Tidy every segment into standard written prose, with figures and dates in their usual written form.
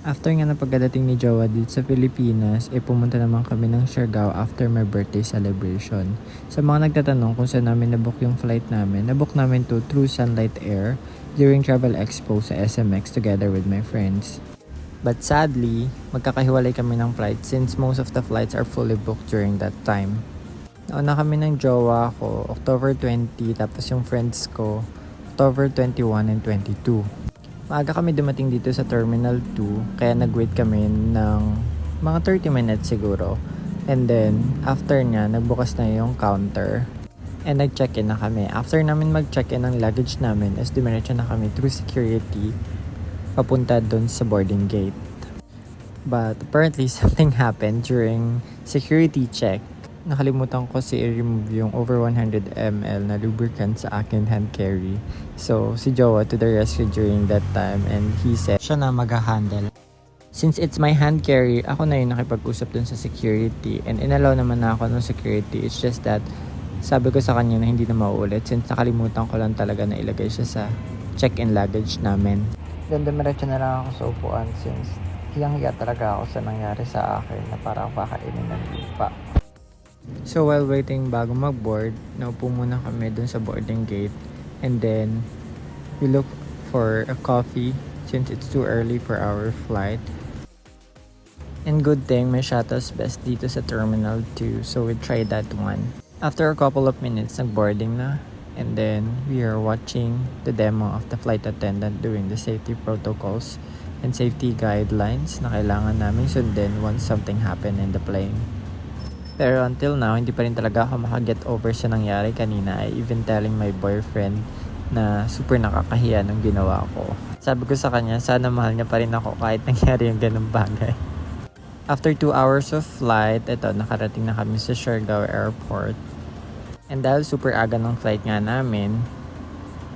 After nga na pagkadating ni Jowa dito sa Pilipinas, pumunta naman kami ng Siargao after my birthday celebration. Sa mga nagtatanong kung saan namin nabook yung flight namin, nabook namin to through Sunlight Air during Travel Expo sa SMX together with my friends. But sadly, magkakahiwalay kami ng flight since most of the flights are fully booked during that time. Nauna kami ng jowa ko, October 20, tapos yung friends ko, October 21 and 22. Maaga kami dumating dito sa Terminal 2, kaya nag-wait kami ng mga 30 minutes siguro. And then, after nya, nagbukas na yung counter. And nag-check-in na kami. After namin mag-check-in ng luggage namin, is dumiretso na kami through security, papunta dun sa boarding gate. But apparently, something happened during security check. Nakalimutan ko i-remove yung over 100 ml na lubricant sa akin hand carry. So, si Jowa to the rescue during that time and he said, siya na mag-handle. Since it's my hand carry, ako na yung nakipag-usap dun sa security and inalaw naman na ako ng security. It's just that, sabi ko sa kanya na hindi na mauulit since nakalimutan ko lang talaga na ilagay siya sa check-in luggage namin. Then, dumiretso na lang ako sa upuan since hiyang-hiya talaga ako sa nangyari sa akin na parang kakainin ng lupa. So while waiting bago mag-board, naupo muna kami dun sa boarding gate and then we look for a coffee since it's too early for our flight. And good thing may Shuttle's Best dito sa Terminal 2, so we tried that one. After a couple of minutes, nag-boarding na and then we are watching the demo of the flight attendant doing the safety protocols and safety guidelines na kailangan namin sundin once something happened in the plane. Pero until now, hindi pa rin talaga ako makaget over sa nangyari kanina. I even telling my boyfriend na super nakakahiya nung ginawa ko. Sabi ko sa kanya, sana mahal niya pa rin ako kahit nangyari yung ganung bagay. After 2 hours of flight, nakarating na kami sa Siargao Airport. And dahil super aga ng flight nga namin,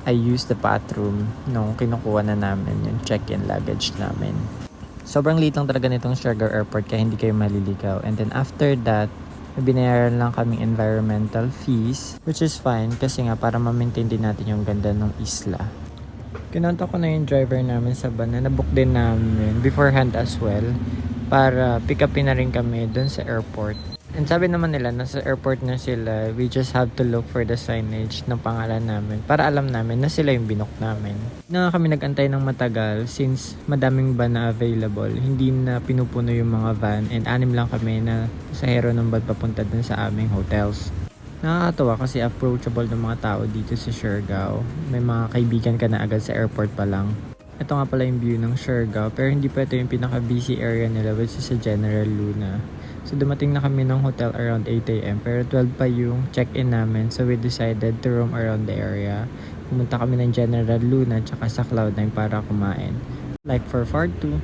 I used the bathroom nung kinukuha na namin yung check-in luggage namin. Sobrang liit lang talaga nitong Siargao Airport kaya hindi kayo maliligaw. And then after that, binayaran lang kaming environmental fees, which is fine kasi nga para ma-maintain din natin yung ganda ng isla. Kinonta ko na yung driver namin sa van na nabook din namin beforehand as well para pick upin na rin kami dun sa airport. And sabi naman nila, nasa airport na sila, we just have to look for the signage ng pangalan namin para alam namin na sila yung binook namin. Na kami nag-antay ng matagal since madaming van na available, hindi na pinupuno yung mga van and 6 lang kami na pasahero ng van papunta dun sa aming hotels. Nakakatawa kasi approachable ng mga tao dito sa Siargao. May mga kaibigan ka na agad sa airport pa lang. Ito nga pala yung view ng Siargao pero hindi pa ito yung pinaka-busy area nila which is sa General Luna. So dumating na kami ng hotel around 8 AM pero 12 pa yung check-in namin so we decided to roam around the area. Pumunta kami ng General Luna tsaka sa Cloud9 para kumain. Like for part 2.